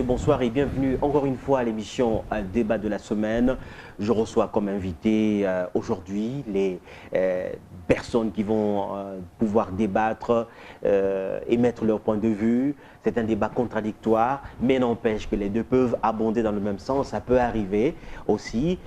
bonsoir et bienvenue encore une fois à l'émission Débat de la semaine. Je reçois comme invité aujourd'hui les personnes qui vont pouvoir débattre, émettre leur point de vue. C'est un débat contradictoire, mais n'empêche que les deux peuvent abonder dans le même sens. Ça peut arriver aussi,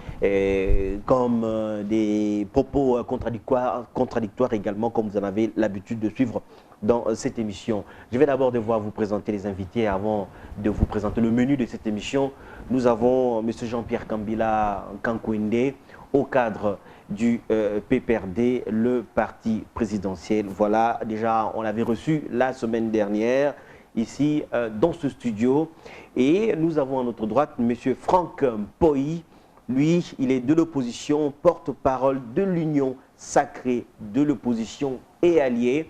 comme des propos contradictoires également, comme vous en avez l'habitude de suivre dans cette émission. Je vais d'abord devoir vous présenter les invités avant de vous présenter le menu de cette émission. Nous avons M. Jean-Pierre Kambila Kankwende au cadre du PPRD, le parti présidentiel. Voilà, déjà on l'avait reçu la semaine dernière ici dans ce studio. Et nous avons à notre droite M. Franck Poy. Lui, il est de l'opposition, porte-parole de l'Union sacrée de l'opposition et allié.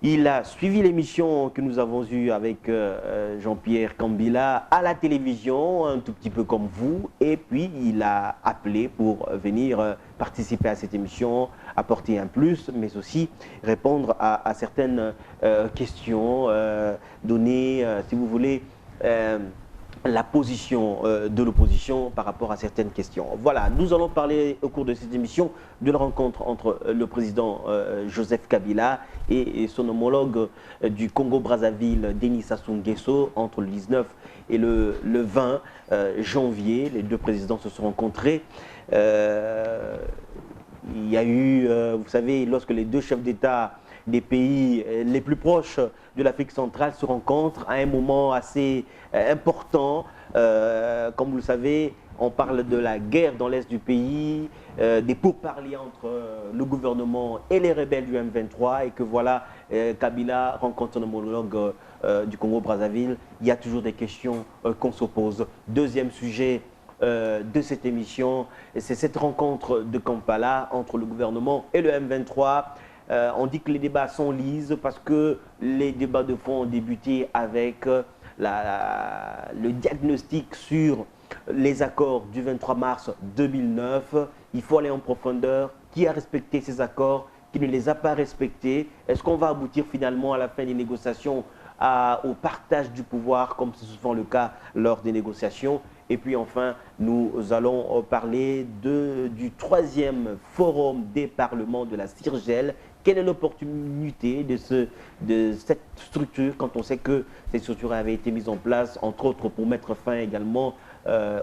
Il a suivi l'émission que nous avons eue avec Jean-Pierre Kambila à la télévision, un tout petit peu comme vous, et puis il a appelé pour venir participer à cette émission, apporter un plus, mais aussi répondre à certaines questions, donner, si vous voulez, la position de l'opposition par rapport à certaines questions. Voilà, nous allons parler au cours de cette émission de la rencontre entre le président Joseph Kabila et son homologue du Congo-Brazzaville, Denis Sassou Nguesso, entre le 19 et le 20 janvier. Les deux présidents se sont rencontrés. Il y a eu, vous savez, lorsque les deux chefs d'État des pays les plus proches de l'Afrique centrale se rencontrent à un moment assez important. Comme vous le savez, on parle de la guerre dans l'est du pays, des pourparlers entre le gouvernement et les rebelles du M23 et que voilà, Kabila rencontre son homologue du Congo-Brazzaville. Il y a toujours des questions qu'on se pose. Deuxième sujet de cette émission, c'est cette rencontre de Kampala entre le gouvernement et le M23. On dit que les débats s'enlisent parce que les débats de fond ont débuté avec le diagnostic sur les accords du 23 mars 2009. Il faut aller en profondeur. Qui a respecté ces accords? Qui ne les a pas respectés? Est-ce qu'on va aboutir finalement à la fin des négociations au partage du pouvoir, comme c'est souvent le cas lors des négociations? Et puis enfin, nous allons parler du troisième forum des parlements de la CIRGEL. Quelle est l'opportunité de cette structure quand on sait que cette structure avait été mise en place, entre autres pour mettre fin également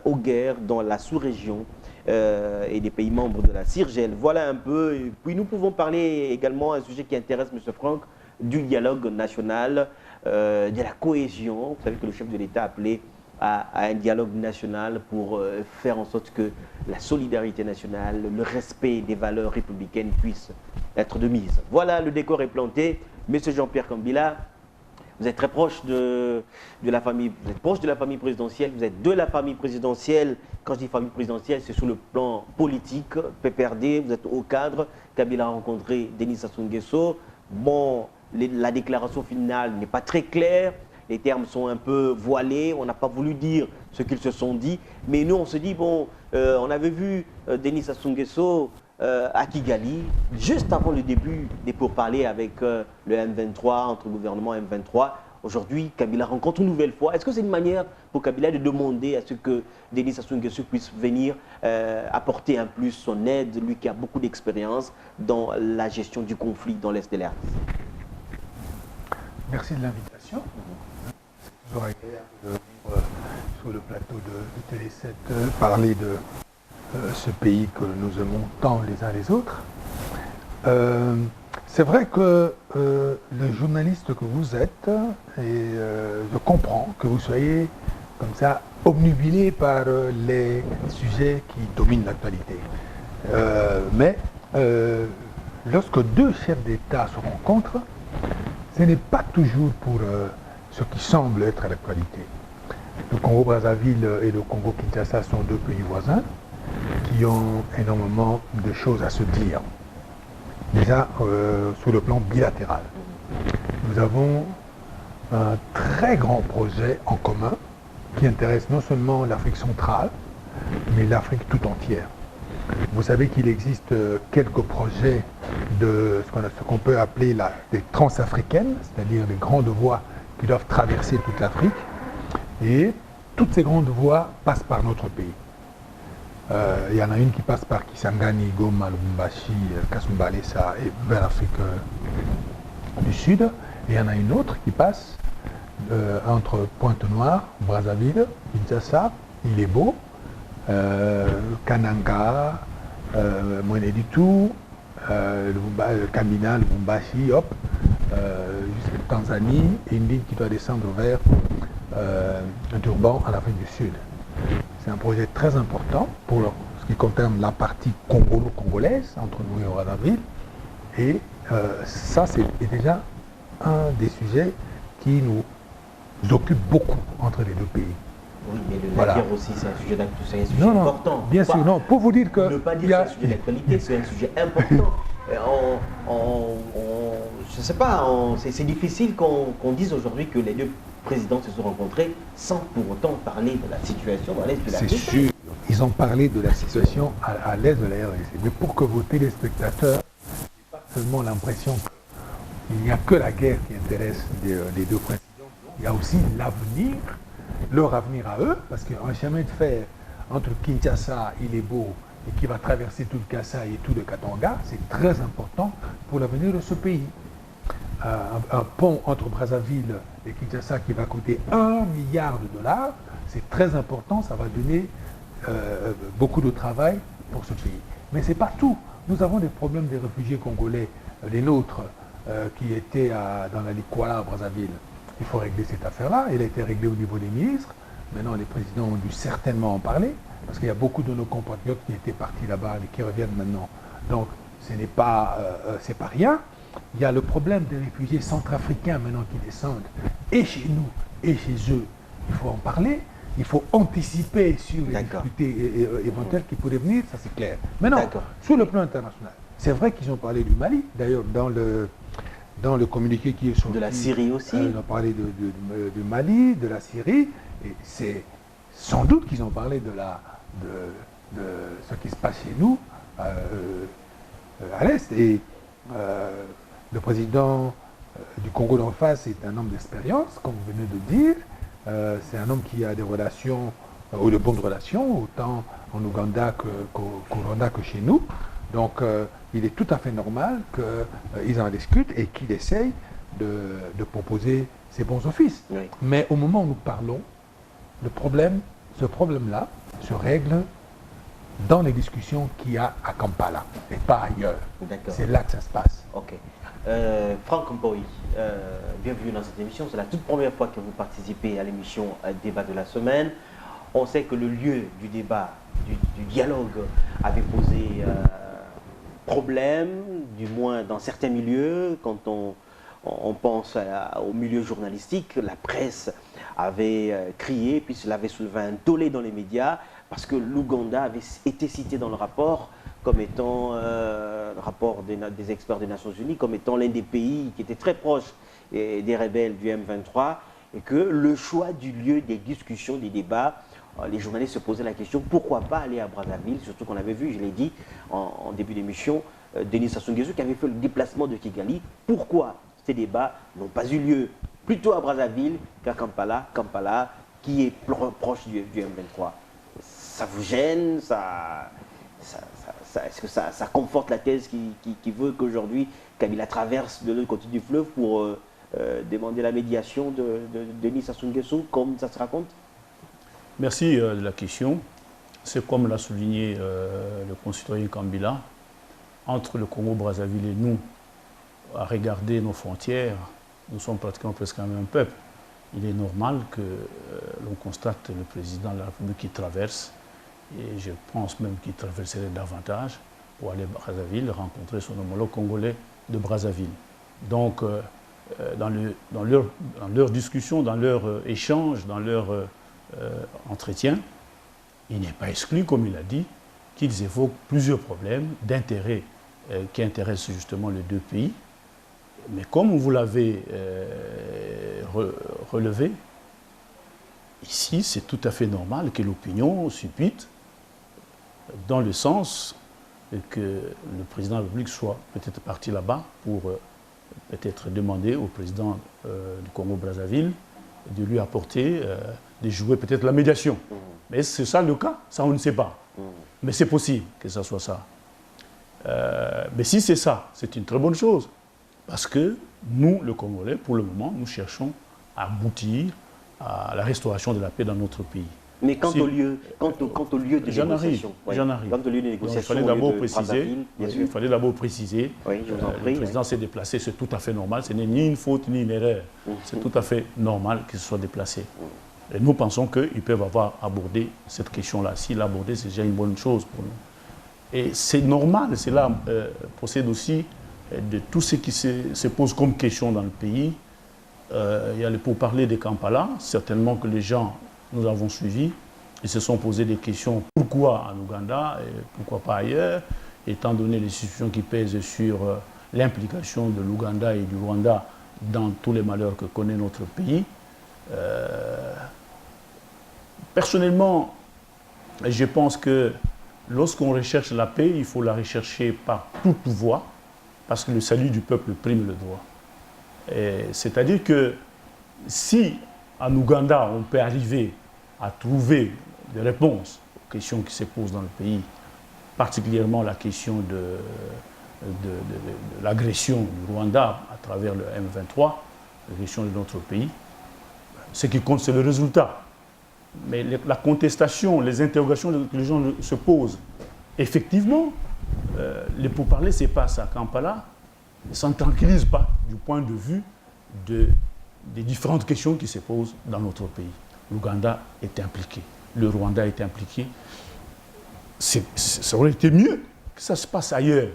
aux guerres dans la sous-région et des pays membres de la CIRGEL. Voilà un peu. Et puis nous pouvons parler également un sujet qui intéresse M. Franck, du dialogue national, de la cohésion. Vous savez que le chef de l'État a appelé à un dialogue national pour faire en sorte que la solidarité nationale, le respect des valeurs républicaines puisse être de mise. Voilà, le décor est planté. Monsieur Jean-Pierre Kambila, vous êtes très proche de la famille, vous êtes proche de la famille présidentielle, vous êtes de la famille présidentielle. Quand je dis famille présidentielle, c'est sur le plan politique, PPRD, vous êtes au cadre. Kabila a rencontré Denis Sassou Nguesso. Bon, la déclaration finale n'est pas très claire. Les termes sont un peu voilés, on n'a pas voulu dire ce qu'ils se sont dit. Mais nous, on se dit, bon, on avait vu Denis Sassou Nguesso à Kigali, juste avant le début des pourparlers avec le M23, entre le gouvernement et M23. Aujourd'hui, Kabila rencontre une nouvelle fois. Est-ce que c'est une manière pour Kabila de demander à ce que Denis Sassou Nguesso puisse venir apporter un plus son aide, lui qui a beaucoup d'expérience dans la gestion du conflit dans l'Est de la RDC? Merci de l'invitation. C'est toujours agréable de venir sur le plateau de Télé 7 parler de ce pays que nous aimons tant les uns les autres. C'est vrai que le journaliste que vous êtes, et je comprends que vous soyez comme ça obnubilé par les sujets qui dominent l'actualité. Mais lorsque deux chefs d'État se rencontrent, ce n'est pas toujours pour ce qui semble être l'actualité. Le Congo-Brazzaville et le Congo-Kinshasa sont deux pays voisins qui ont énormément de choses à se dire. Déjà, sur le plan bilatéral, nous avons un très grand projet en commun qui intéresse non seulement l'Afrique centrale, mais l'Afrique tout entière. Vous savez qu'il existe quelques projets de ce qu'on peut appeler des transafricaines, c'est-à-dire des grandes voies qui doivent traverser toute l'Afrique. Et toutes ces grandes voies passent par notre pays. Il y en a une qui passe par Kisangani, Goma, Lubumbashi, Kasumbalesa et vers l'Afrique du Sud. Et il y en a une autre qui passe entre Pointe-Noire, Brazzaville, Kinshasa, Ilebo, Kananga, Mweneditu, Kamina, Lubumbashi, hop, jusqu'à Tanzanie, et une ligne qui doit descendre vers Durban, en Afrique du Sud. C'est un projet très important pour ce qui concerne la partie congolo-congolaise entre nous et Brazzaville. Et ça, c'est déjà un des sujets qui nous occupe beaucoup entre les deux pays. Oui, mais la guerre aussi, c'est un sujet important. Bien sûr, non. Pour vous dire que... Ne pas dire que c'est un sujet d'actualité, c'est un sujet important. Je ne sais pas, c'est difficile qu'on dise aujourd'hui que les deux présidents se sont rencontrés sans pour autant parler de la situation à l'est de la RDC. C'est sûr. Ils ont parlé de la situation à l'est de la RDC. Mais pour que vos téléspectateurs n'aient pas seulement l'impression qu'il n'y a que la guerre qui intéresse les deux présidents, il y a aussi l'avenir, leur avenir à eux, parce qu'un chemin de fer entre Kinshasa, Ilebo, et qui va traverser tout le Kasaï et tout le Katanga, c'est très important pour l'avenir de ce pays. Un pont entre Brazzaville et Kinshasa qui va coûter $1 milliard, c'est très important, ça va donner beaucoup de travail pour ce pays. Mais ce n'est pas tout. Nous avons des problèmes des réfugiés congolais, les nôtres, qui étaient dans la Likwala à Brazzaville. Il faut régler cette affaire-là. Elle a été réglée au niveau des ministres. Maintenant, les présidents ont dû certainement en parler, parce qu'il y a beaucoup de nos compatriotes qui étaient partis là-bas et qui reviennent maintenant. Donc, ce n'est pas, c'est pas rien. Il y a le problème des réfugiés centrafricains maintenant qui descendent, et chez nous, et chez eux. Il faut en parler. Il faut anticiper sur les difficultés éventuelles qui pourraient venir, ça c'est clair. Maintenant, sur le plan international, c'est vrai qu'ils ont parlé du Mali. D'ailleurs, dans le communiqué qui est sorti... De la Syrie aussi. Ils ont parlé du Mali, de la Syrie. Et c'est sans doute qu'ils ont parlé de ce qui se passe chez nous, à l'Est. Et le président du Congo d'en face est un homme d'expérience, comme vous venez de dire. C'est un homme qui a des relations, ou de bonnes relations, autant en Ouganda qu'au Rwanda que chez nous. Donc, il est tout à fait normal qu'ils en discutent et qu'il essaye de proposer ses bons offices. Oui. Mais au moment où nous parlons, ce problème-là se règle dans les discussions qu'il y a à Kampala et pas ailleurs. C'est là que ça se passe. Ok. Franck Mboyi, bienvenue dans cette émission. C'est la toute première fois que vous participez à l'émission Débat de la semaine. On sait que le lieu du débat, du dialogue, avait posé problème, du moins dans certains milieux. Quand on pense au milieu journalistique, la presse avait crié, puis cela avait soulevé un tollé dans les médias, parce que l'Ouganda avait été cité dans le rapport comme étant, le rapport des experts des Nations Unies, comme étant l'un des pays qui était très proche des rebelles du M23, et que le choix du lieu des discussions, des débats, les journalistes se posaient la question, pourquoi pas aller à Brazzaville, surtout qu'on avait vu, je l'ai dit en début d'émission, Denis Sassou Nguesso qui avait fait le déplacement de Kigali. Pourquoi ces débats n'ont pas eu lieu plutôt à Brazzaville qu'à Kampala, qui est proche du M23? Ça vous gêne? Est-ce que ça conforte la thèse qui veut qu'aujourd'hui Kabila traverse de l'autre côté du fleuve pour demander la médiation de Denis Sassou Nguesso, comme ça se raconte? Merci de la question. C'est comme l'a souligné le concitoyen Kabila, entre le Congo-Brazzaville et nous, à regarder nos frontières, nous sommes pratiquement presque un même peuple. Il est normal que l'on constate le président de la République qui traverse, et je pense même qu'il traverserait davantage pour aller à Brazzaville, rencontrer son homologue congolais de Brazzaville. Donc, dans leur discussion, dans leur échange, dans leur entretien, il n'est pas exclu, comme il a dit, qu'ils évoquent plusieurs problèmes d'intérêt qui intéressent justement les deux pays. Mais comme vous l'avez relevé, ici, c'est tout à fait normal que l'opinion suppute dans le sens que le président de la République soit peut-être parti là-bas pour peut-être demander au président du Congo-Brazzaville de lui apporter de jouer peut-être la médiation. Mais c'est ça le cas? Ça, on ne sait pas. Mais c'est possible que ça soit ça. Mais si c'est ça, c'est une très bonne chose. Parce que nous, le Congolais, pour le moment, nous cherchons à aboutir à la restauration de la paix dans notre pays. Mais quant au lieu de négociation, j'en arrive. Quant au lieu de négociation, il fallait d'abord préciser. il fallait d'abord préciser. Oui, je vous en prie. Le président s'est déplacé, c'est tout à fait normal. Ce n'est ni une faute ni une erreur. C'est tout à fait normal qu'il se soit déplacé. Et nous pensons qu'ils peuvent avoir abordé cette question-là. S'il l'a abordé, c'est déjà une bonne chose pour nous. Et c'est normal, cela procède aussi de tout ce qui se pose comme question dans le pays. Il y a le pourparlers de Kampala, certainement que les gens, nous avons suivis, ils se sont posé des questions. Pourquoi en Ouganda et pourquoi pas ailleurs, étant donné les situations qui pèsent sur l'implication de l'Ouganda et du Rwanda dans tous les malheurs que connaît notre pays. Personnellement, je pense que lorsqu'on recherche la paix, il faut la rechercher par toute voie, parce que le salut du peuple prime le droit. C'est-à-dire que si en Ouganda on peut arriver à trouver des réponses aux questions qui se posent dans le pays, particulièrement la question de l'agression du Rwanda à travers le M23, l'agression de notre pays, ce qui compte c'est le résultat. Mais la contestation, les interrogations que les gens se posent, effectivement, les pourparlers se passent à Kampala, ça ne tranquillise pas du point de vue des différentes questions qui se posent dans notre pays. L'Ouganda est impliqué, le Rwanda est impliqué. Ça aurait été mieux que ça se passe ailleurs.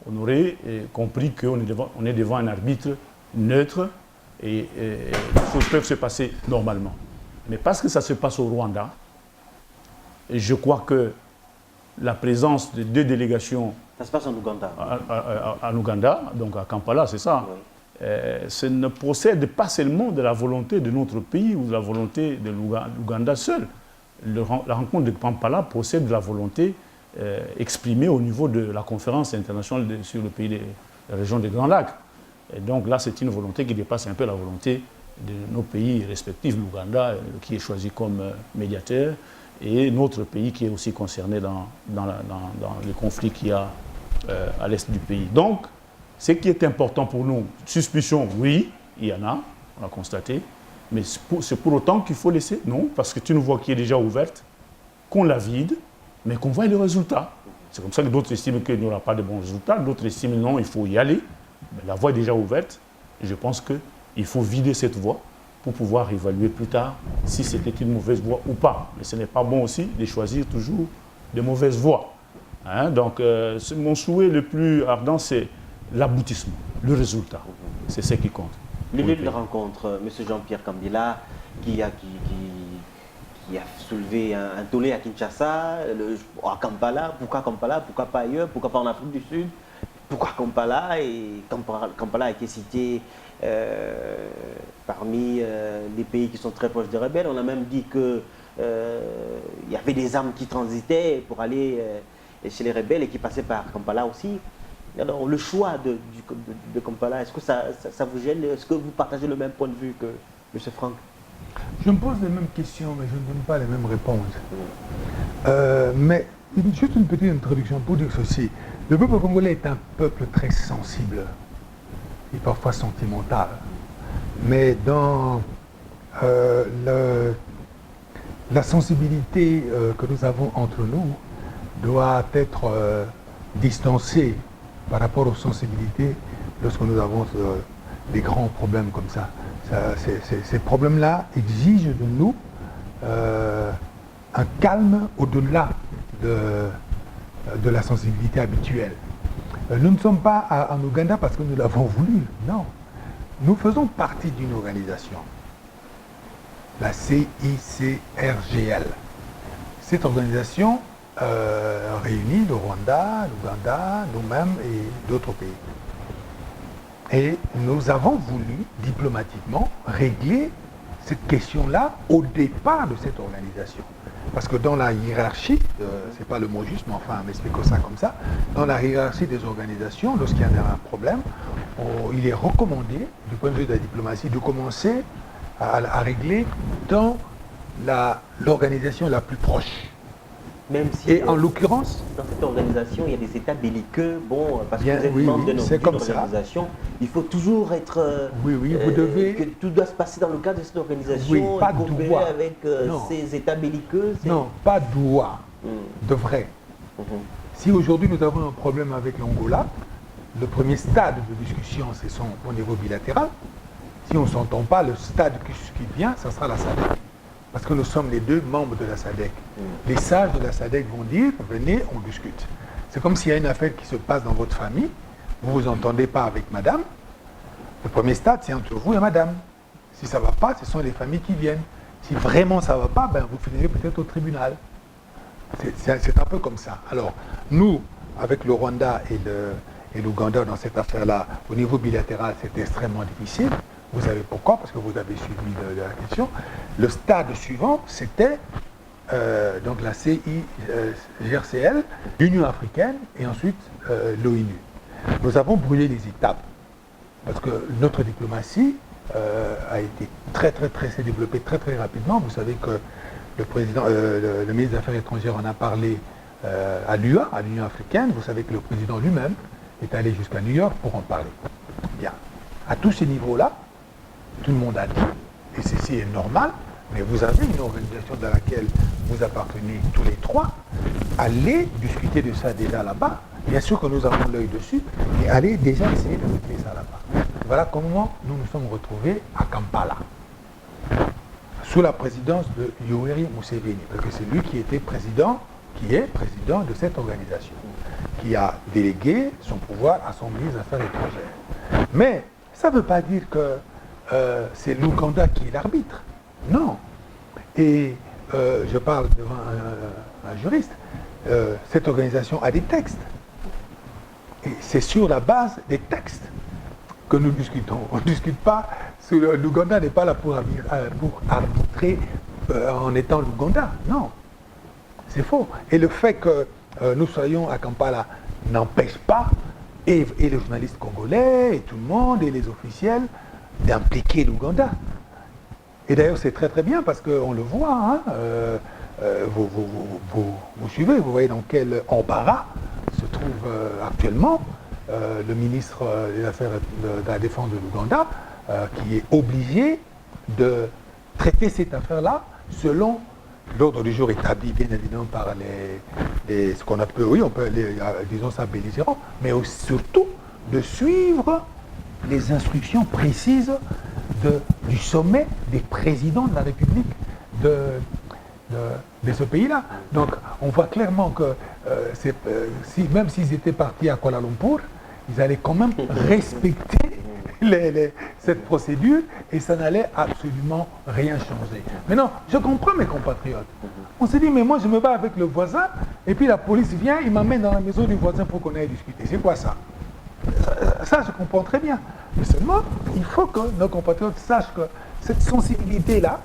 On aurait compris qu'on est devant un arbitre neutre et les choses peuvent se passer normalement. Mais parce que ça se passe au Rwanda, et je crois que la présence de 2 délégations... Ça se passe en Ouganda. En Ouganda, donc à Kampala, c'est ça. Oui. Ça ne procède pas seulement de la volonté de notre pays ou de la volonté de l'Ouganda seul. La rencontre de Kampala procède de la volonté exprimée au niveau de la conférence internationale sur le pays de la région des Grands Lacs. Et donc là, c'est une volonté qui dépasse un peu la volonté de nos pays respectifs, l'Ouganda qui est choisi comme médiateur et notre pays qui est aussi concerné dans les conflits qu'il y a à l'est du pays. Donc, ce qui est important pour nous, suspicion, oui, il y en a, on a constaté, mais c'est pour autant qu'il faut laisser, non, parce que tu une voie qui est déjà ouverte, qu'on la vide, mais qu'on voit les résultats. C'est comme ça que d'autres estiment qu'il n'y aura pas de bons résultats, d'autres estiment non, il faut y aller, mais la voie est déjà ouverte, et je pense que il faut vider cette voie pour pouvoir évaluer plus tard si c'était une mauvaise voie ou pas. Mais ce n'est pas bon aussi de choisir toujours de mauvaises voies. Hein? Donc, mon souhait le plus ardent, c'est l'aboutissement, le résultat. C'est ce qui compte. Le lieu de la rencontre, M. Jean-Pierre Kambila, qui a soulevé un tollé à Kinshasa, à Kampala. Pourquoi Kampala? Pourquoi pas ailleurs? Pourquoi pas en Afrique du Sud? Pourquoi Kampala? Et Kampala a été cité parmi les pays qui sont très proches des rebelles. On a même dit qu'il y avait des armes qui transitaient pour aller chez les rebelles et qui passaient par Kampala aussi. Alors le choix de Kampala, est-ce que ça vous gêne? Est-ce que vous partagez le même point de vue que M. Franck? Je me pose les mêmes questions, mais je ne donne pas les mêmes réponses. Mais juste une petite introduction pour dire ceci. Le peuple congolais est un peuple très sensible et parfois sentimental. Mais dans la sensibilité que nous avons entre nous doit être distancée par rapport aux sensibilités lorsque nous avons des grands problèmes comme ça. Ces problèmes-là exigent de nous un calme au-delà de la sensibilité habituelle. Nous ne sommes pas en Ouganda parce que nous l'avons voulu, non. Nous faisons partie d'une organisation, la CICRGL. Cette organisation réunit le Rwanda, l'Ouganda, nous-mêmes et d'autres pays. Et nous avons voulu diplomatiquement régler cette question-là au départ de cette organisation. Parce que dans la hiérarchie, c'est pas le mot juste, mais enfin, m'expliquons ça comme ça, dans la hiérarchie des organisations, lorsqu'il y a un problème, il est recommandé, du point de vue de la diplomatie, de commencer à régler dans l'organisation la plus proche. Même si Et en l'occurrence, dans cette organisation, il y a des États belliqueux, bon, parce que bien, vous êtes oui, membre oui, d'une c'est comme ça. organisation, il faut toujours être... Oui, oui, vous devez... que tout doit se passer dans le cadre de cette organisation, Oui, pas et coopérer doit. avec Non. ces États belliqueux. Non, pas doit, devrait. Si aujourd'hui nous avons un problème avec l'Angola, le premier stade de discussion, c'est au niveau bilatéral. Si on ne s'entend pas, le stade qui vient, ça sera la SADC. Parce que nous sommes les deux membres de la SADC. Les sages de la SADC vont dire, venez, on discute. C'est comme s'il y a une affaire qui se passe dans votre famille, vous ne vous entendez pas avec madame. Le premier stade, c'est entre vous et madame. Si ça ne va pas, ce sont les familles qui viennent. Si vraiment ça ne va pas, ben, vous finirez peut-être au tribunal. C'est un peu comme ça. Alors, nous, avec le Rwanda et l'Ouganda dans cette affaire-là, au niveau bilatéral, c'est extrêmement difficile. Vous savez pourquoi? Parce que vous avez suivi la question. Le stade suivant, c'était donc la CIGRCL, l'Union africaine et ensuite l'ONU. Nous avons brûlé les étapes parce que notre diplomatie a été s'est développée très rapidement. Vous savez que le ministre des Affaires étrangères en a parlé à l'UA, à l'Union africaine. Vous savez que le président lui-même est allé jusqu'à New York pour en parler. Bien. À tous ces niveaux-là, tout le monde a dit, et ceci est normal, mais vous avez une organisation dans laquelle vous appartenez tous les trois, allez discuter de ça déjà là-bas. Bien sûr que nous avons l'œil dessus, mais allez déjà essayer de régler ça là-bas. Voilà comment nous nous sommes retrouvés à Kampala, sous la présidence de Yoweri Museveni, parce que c'est lui qui est président de cette organisation, qui a délégué son pouvoir à son ministre des Affaires étrangères. Mais ça ne veut pas dire que c'est l'Ouganda qui est l'arbitre. Non. Et je parle devant un juriste. Cette organisation a des textes. Et c'est sur la base des textes que nous discutons. On ne discute pas. L'Ouganda n'est pas là pour arbitrer en étant l'Ouganda. Non. C'est faux. Et le fait que nous soyons à Kampala n'empêche pas, et les journalistes congolais, et tout le monde, et les officiels, d'impliquer l'Ouganda. Et d'ailleurs, c'est très bien parce qu'on le voit. Hein, vous suivez, vous voyez dans quel embarras se trouve actuellement le ministre des Affaires de la Défense de l'Ouganda, qui est obligé de traiter cette affaire-là selon l'ordre du jour établi, bien évidemment, par ce qu'on appelle, oui, on peut, disons ça, belligérants, mais surtout de suivre les instructions précises du sommet des présidents de la République de ce pays-là. Donc, on voit clairement que même s'ils étaient partis à Kuala Lumpur, ils allaient quand même respecter cette procédure et ça n'allait absolument rien changer. Maintenant, je comprends mes compatriotes. On s'est dit, mais moi je me bats avec le voisin et puis la police vient, il m'amène dans la maison du voisin pour qu'on aille discuter. C'est quoi ça? Ça, je comprends très bien. Mais seulement, il faut que nos compatriotes sachent que cette sensibilité-là,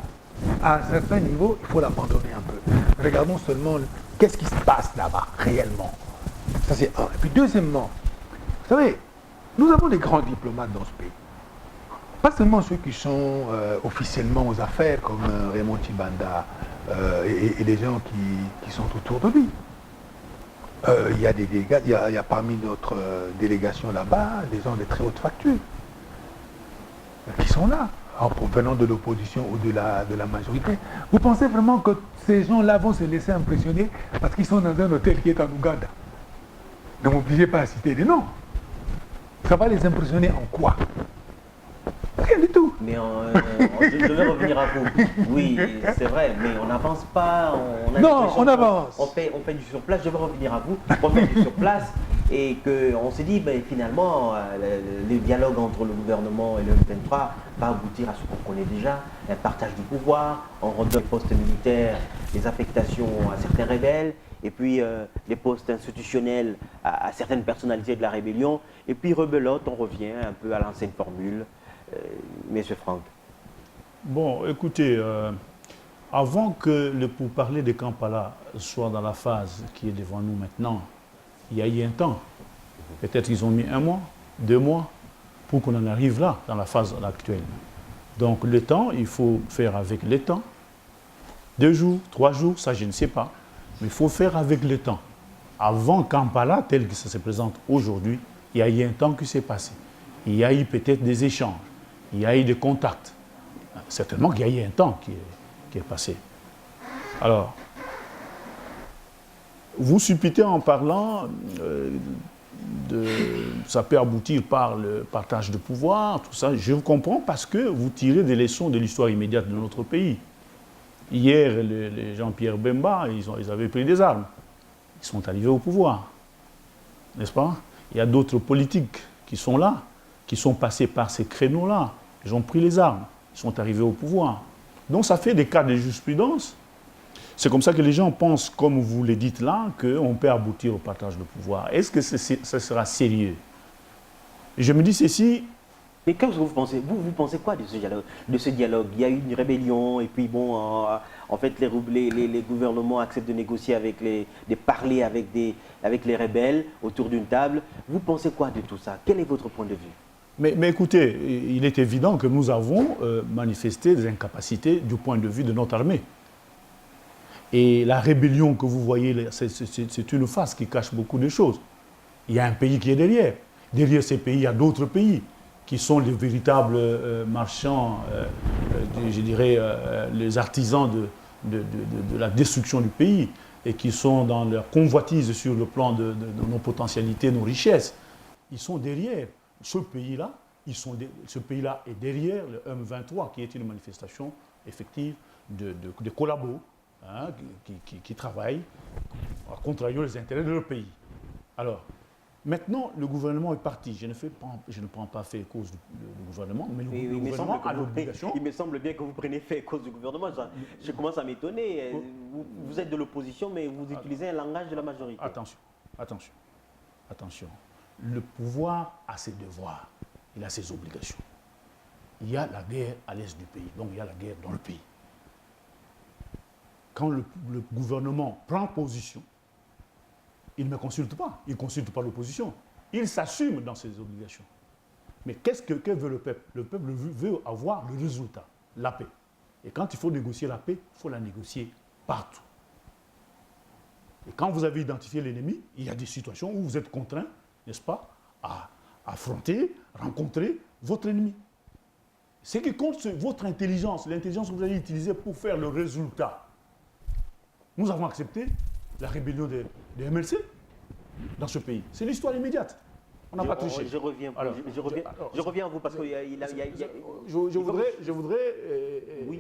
à un certain niveau, il faut l'abandonner un peu. Regardons seulement qu'est-ce qui se passe là-bas, réellement. Ça, c'est un. Et puis, deuxièmement, vous savez, nous avons des grands diplomates dans ce pays. Pas seulement ceux qui sont officiellement aux affaires, comme Raymond Tshibanda et les gens qui sont autour de lui. Il y a des délégats, il y a parmi notre délégation là-bas des gens de très haute facture qui sont là, en provenant de l'opposition ou de la majorité. Vous pensez vraiment que ces gens-là vont se laisser impressionner parce qu'ils sont dans un hôtel qui est en Ouganda? Ne m'obligez pas à citer des noms. Ça va les impressionner en quoi? Rien du tout. Mais je vais revenir à vous. Oui, c'est vrai, mais on n'avance pas. On avance. On fait du surplace. Je vais revenir à vous. On fait du surplace et qu'on s'est dit, ben, finalement, le dialogue entre le gouvernement et le M23 va aboutir à ce qu'on connaît déjà, un partage du pouvoir, on redonne les postes militaires, les affectations à certains rebelles, et puis les postes institutionnels à certaines personnalités de la rébellion, et puis rebelote, on revient un peu à l'ancienne formule. Monsieur Franck. Bon, écoutez, avant que le pourparler de Kampala soit dans la phase qui est devant nous maintenant, il y a eu un temps. Peut-être ils ont mis 1 mois, 2 mois, pour qu'on en arrive là, dans la phase actuelle. Donc le temps, il faut faire avec le temps. 2 jours, 3 jours, ça je ne sais pas. Mais il faut faire avec le temps. Avant Kampala, tel que ça se présente aujourd'hui, il y a eu un temps qui s'est passé. Il y a eu peut-être des échanges, il y a eu des contacts. Certainement qu'il y a eu un temps qui est passé. Alors, vous supputez en parlant ça peut aboutir par le partage de pouvoir, tout ça. Je vous comprends parce que vous tirez des leçons de l'histoire immédiate de notre pays. Hier, les Jean-Pierre Bemba, ils avaient pris des armes. Ils sont arrivés au pouvoir. N'est-ce pas? Il y a d'autres politiques qui sont là, qui sont passés par ces créneaux-là. Ils ont pris les armes. Ils sont arrivés au pouvoir. Donc ça fait des cas de jurisprudence. C'est comme ça que les gens pensent, comme vous le dites là, qu'on peut aboutir au partage de pouvoir. Est-ce que ça sera sérieux? Je me dis ceci. Mais qu'est-ce que vous pensez? Vous pensez quoi de ce dialogue? Il y a eu une rébellion et puis bon, en fait, les gouvernements acceptent de négocier de parler avec les rebelles autour d'une table. Vous pensez quoi de tout ça? Quel est votre point de vue? Mais écoutez, il est évident que nous avons manifesté des incapacités du point de vue de notre armée. Et la rébellion que vous voyez, c'est une face qui cache beaucoup de choses. Il y a un pays qui est derrière. Derrière ces pays, il y a d'autres pays qui sont les véritables marchands, je dirais, les artisans de la destruction du pays et qui sont dans leur convoitise sur le plan de nos potentialités, nos richesses. Ils sont derrière. Ce pays-là, ce pays-là est derrière le M23, qui est une manifestation effective de collabos, hein, qui travaillent à contrarier les intérêts de leur pays. Alors, maintenant, le gouvernement est parti. Je ne prends pas fait cause du gouvernement, mais le gouvernement a l'obligation. Il me semble bien que vous prenez fait cause du gouvernement. Je commence à m'étonner. Vous êtes de l'opposition, mais vous utilisez un langage de la majorité. Attention. Le pouvoir a ses devoirs, il a ses obligations. Il y a la guerre à l'est du pays, donc il y a la guerre dans le pays. Quand le gouvernement prend position, il ne consulte pas, il ne consulte pas l'opposition. Il s'assume dans ses obligations. Mais que veut le peuple? Le peuple veut avoir le résultat, la paix. Et quand il faut négocier la paix, il faut la négocier partout. Et quand vous avez identifié l'ennemi, il y a des situations où vous êtes contraint, n'est-ce pas, à affronter, rencontrer votre ennemi. Ce qui compte, c'est votre intelligence, l'intelligence que vous allez utiliser pour faire le résultat. Nous avons accepté la rébellion des MLC dans ce pays. C'est l'histoire immédiate. On n'a pas triché. Je reviens à vous parce que je voudrais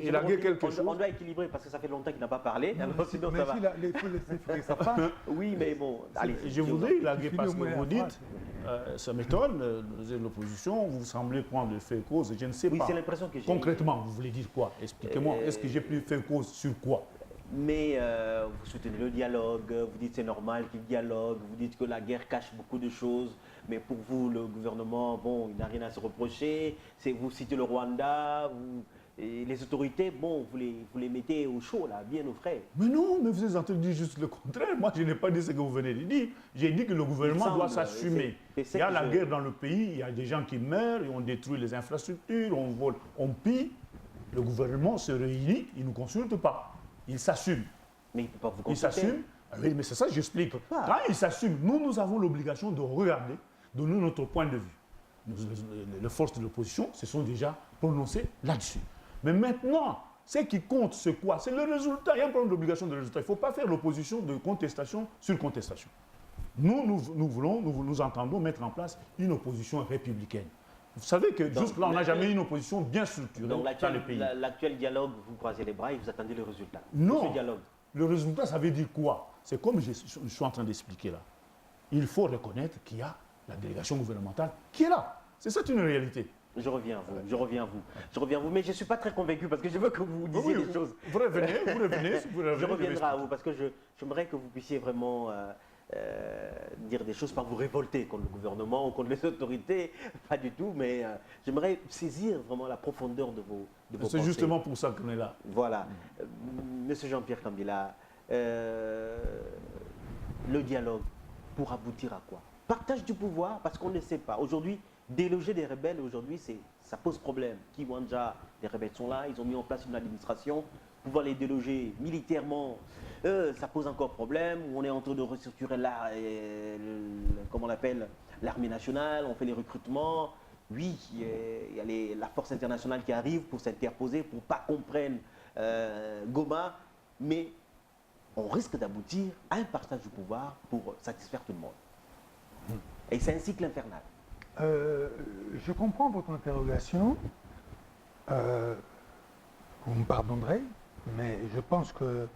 élaguer quelque chose. On doit équilibrer parce que ça fait longtemps qu'il n'a pas parlé. Sinon, ça va. Il faut laisser ça passe. Oui, mais bon, allez. Je voudrais élaguer parce que vous dites, ça m'étonne, vous êtes l'opposition, vous semblez prendre le fait cause, je ne sais pas. Oui, c'est l'impression que j'ai. Concrètement, vous voulez dire quoi? Expliquez-moi, est-ce que j'ai pu faire cause sur quoi? Mais vous soutenez le dialogue, vous dites c'est normal qu'il dialogue, vous dites que la guerre cache beaucoup de choses, mais pour vous, le gouvernement, bon, il n'a rien à se reprocher. Vous citez le Rwanda, et les autorités, bon, vous les mettez au chaud, là, bien au frais. Mais non, mais vous êtes en train de dire juste le contraire. Moi, je n'ai pas dit ce que vous venez de dire. J'ai dit que le gouvernement doit s'assumer. Il y a la guerre dans le pays, il y a des gens qui meurent, on détruit les infrastructures, on vole, on pille. Le gouvernement se réunit, il ne nous consulte pas. Il s'assume. Mais il ne peut pas vous consulter. Il s'assume. Oui, mais c'est ça que j'explique. Quand il s'assume, nous avons l'obligation de regarder, de donner notre point de vue. Les forces de l'opposition se sont déjà prononcées là-dessus. Mais maintenant, ce qui compte, c'est quoi? C'est le résultat. Il y a un problème d'obligation de résultat. Il ne faut pas faire l'opposition de contestation sur contestation. Nous entendons mettre en place une opposition républicaine. Vous savez que jusque-là, on n'a jamais eu une opposition bien structurée dans le pays. L'actuel dialogue, vous croisez les bras et vous attendez le résultat. Non. Ce dialogue. Le résultat, ça veut dire quoi? C'est comme je suis en train d'expliquer là. Il faut reconnaître qu'il y a la délégation gouvernementale qui est là. C'est ça une réalité. Je reviens à vous, mais je ne suis pas très convaincu parce que je veux que vous disiez des choses. Vous revenez. Je reviendrai à vous parce que j'aimerais que vous puissiez vraiment dire des choses, pas vous révolter contre le gouvernement ou contre les autorités, pas du tout, mais j'aimerais saisir vraiment la profondeur de vos pensées. C'est justement pour ça qu'on est là. Voilà. Monsieur Jean-Pierre Kambila, le dialogue, pour aboutir à quoi? Partage du pouvoir, parce qu'on ne sait pas. Aujourd'hui, déloger des rebelles, aujourd'hui, ça pose problème. Kiwanja, les rebelles sont là, ils ont mis en place une administration pouvoir les déloger militairement, ça pose encore problème. On est en train de restructurer comment on l'appelle, l'armée nationale, on fait les recrutements. Oui, il y a la force internationale qui arrive pour s'interposer, pour pas qu'on prenne Goma, mais on risque d'aboutir à un partage du pouvoir pour satisfaire tout le monde. Et c'est un cycle infernal. Je comprends votre interrogation. Vous me pardonnerez, mais je pense que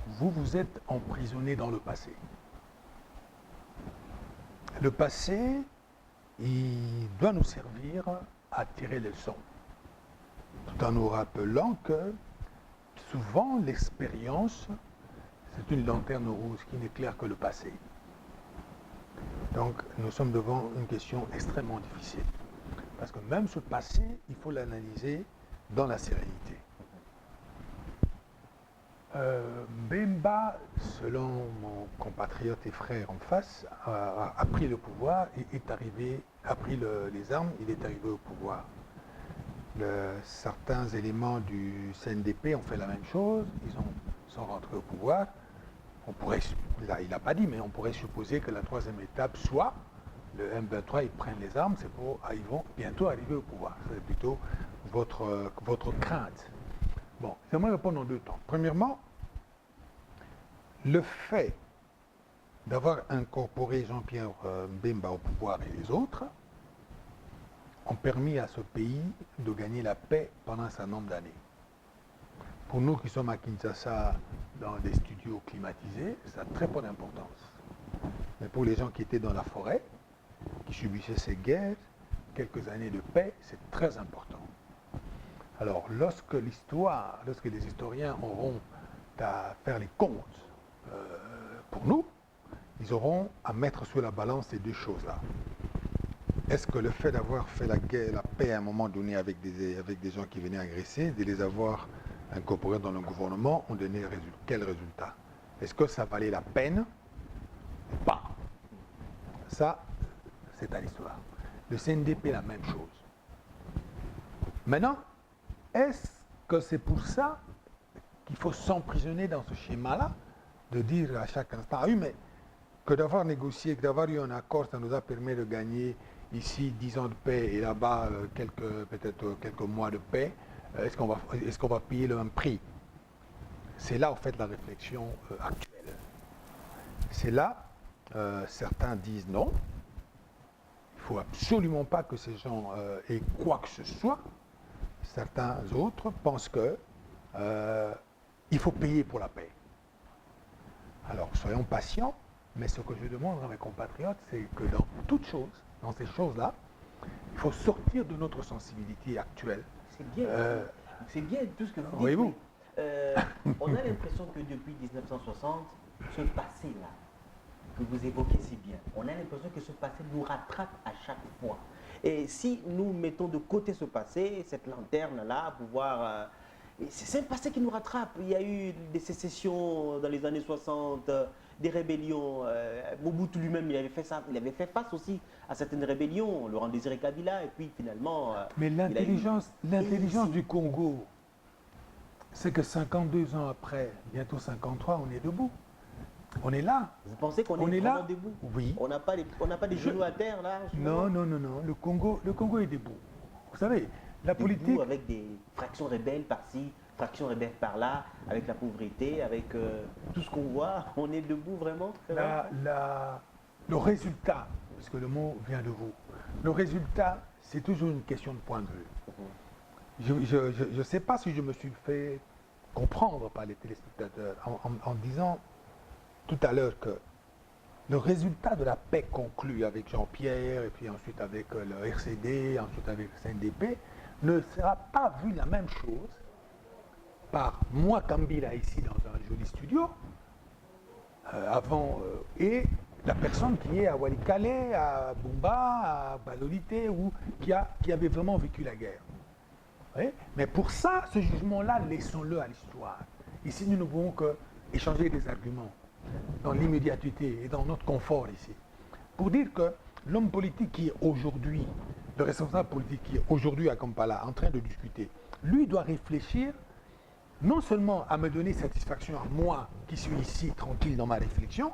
vous êtes emprisonné dans le passé. Le passé, il doit nous servir à tirer les leçons, tout en nous rappelant que souvent l'expérience, c'est une lanterne rouge qui n'éclaire que le passé. Donc nous sommes devant une question extrêmement difficile. Parce que même ce passé, il faut l'analyser dans la sérénité. Bemba, selon mon compatriote et frère en face, a pris le pouvoir et a pris les armes, il est arrivé au pouvoir. Certains éléments du CNDP ont fait la même chose, sont rentrés au pouvoir. Il n'a pas dit, mais on pourrait supposer que la troisième étape soit le M23, ils prennent les armes, ils vont bientôt arriver au pouvoir. C'est plutôt votre crainte. Bon, j'aimerais répondre en deux temps. Premièrement, le fait d'avoir incorporé Jean-Pierre Bemba au pouvoir et les autres ont permis à ce pays de gagner la paix pendant un certain nombre d'années. Pour nous qui sommes à Kinshasa, dans des studios climatisés, ça a très peu d'importance. Mais pour les gens qui étaient dans la forêt, qui subissaient ces guerres, quelques années de paix, c'est très important. Alors, lorsque les historiens auront à faire les comptes pour nous, ils auront à mettre sur la balance ces deux choses-là. Est-ce que le fait d'avoir fait la paix à un moment donné avec des gens qui venaient agresser, de les avoir incorporés dans le gouvernement, ont donné quel résultat? Est-ce que ça valait la peine ou pas? Ça, c'est à l'histoire. Le CNDP, la même chose. Maintenant, est-ce que c'est pour ça qu'il faut s'emprisonner dans ce schéma-là, de dire à chaque instant, ah oui, mais que d'avoir négocié, que d'avoir eu un accord, ça nous a permis de gagner ici 10 ans de paix et là-bas peut-être quelques mois de paix, est-ce qu'on va payer le même prix? C'est là, en fait, la réflexion actuelle. C'est là, certains disent non, il ne faut absolument pas que ces gens aient quoi que ce soit. Certains autres pensent que il faut payer pour la paix. Alors, soyons patients, mais ce que je demande à mes compatriotes, c'est que dans toutes choses, dans ces choses-là, il faut sortir de notre sensibilité actuelle. C'est bien tout ce que vous dites. Voyez-vous, on a l'impression que depuis 1960, ce passé-là, que vous évoquez si bien, on a l'impression que ce passé nous rattrape à chaque fois. Et si nous mettons de côté ce passé, cette lanterne-là, pour voir... c'est un passé qui nous rattrape. Il y a eu des sécessions dans les années 60, des rébellions. Mobutu lui-même, il avait fait ça. Il avait fait face aussi à certaines rébellions. Laurent Désiré Kabila, et puis finalement... mais l'intelligence du Congo, c'est que 52 ans après, bientôt 53, on est debout. On est là. Vous pensez qu'on est vraiment debout? Oui. On n'a pas des genoux à terre, là? Non. Le Congo est debout. Vous savez, la politique... Debout avec des fractions rebelles par-ci, fractions rebelles par-là, avec la pauvreté, avec tout ce qu'on voit. On est debout, vraiment? Le résultat, parce que le mot vient de vous, le résultat, c'est toujours une question de point de vue. Je ne sais pas si je me suis fait comprendre par les téléspectateurs en disant tout à l'heure que le résultat de la paix conclue avec Jean-Pierre et puis ensuite avec le RCD, ensuite avec le CNDP, ne sera pas vu la même chose par moi, Kambila, ici dans un joli studio, et la personne qui est à Walikale, à Bumba, à Balolité, ou qui avait vraiment vécu la guerre. Oui? Mais pour ça, ce jugement-là, laissons-le à l'histoire. Ici, nous ne pouvons qu'échanger des arguments dans l'immédiateté et dans notre confort ici. Pour dire que l'homme politique qui est aujourd'hui, le responsable politique qui est aujourd'hui à Kampala en train de discuter, lui doit réfléchir non seulement à me donner satisfaction à moi qui suis ici tranquille dans ma réflexion,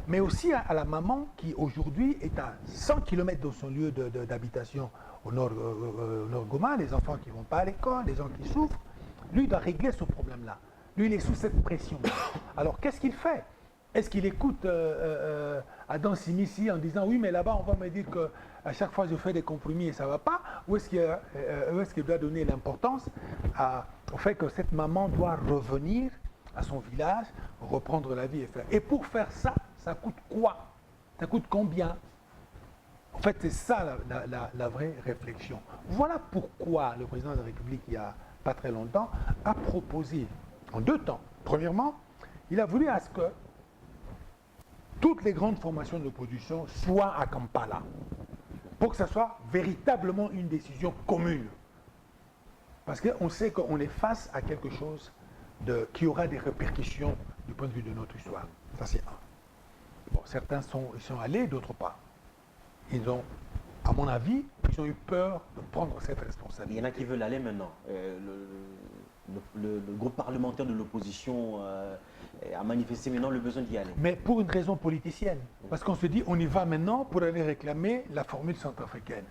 mais aussi à la maman qui aujourd'hui est à 100 km de son lieu d'habitation au nord Goma, les enfants qui ne vont pas à l'école, les gens qui souffrent. Lui, il doit régler ce problème-là. Lui, il est sous cette pression. Alors, qu'est-ce qu'il fait? Est-ce qu'il écoute Adam Simissi en disant oui, mais là-bas, on va me dire qu'à chaque fois, je fais des compromis et ça ne va pas? Ou est-ce qu'il doit donner l'importance au fait que cette maman doit revenir à son village, reprendre la vie et faire? Et pour faire ça, ça coûte quoi? Ça coûte combien? En fait, c'est ça la vraie réflexion. Voilà pourquoi le président de la République, il n'y a pas très longtemps, a proposé en 2 temps. Premièrement, il a voulu à ce que toutes les grandes formations de l'opposition soient à Kampala, pour que ça soit véritablement une décision commune. Parce qu'on sait qu'on est face à quelque chose qui aura des répercussions du point de vue de notre histoire. Ça, c'est un. Bon, certains ils sont allés, d'autres pas. Ils ont, à mon avis, ils ont eu peur de prendre cette responsabilité. Il y en a qui veulent aller maintenant. Le groupe parlementaire de l'opposition a manifesté maintenant le besoin d'y aller. Mais pour une raison politicienne. Parce qu'on se dit, on y va maintenant pour aller réclamer la formule centrafricaine.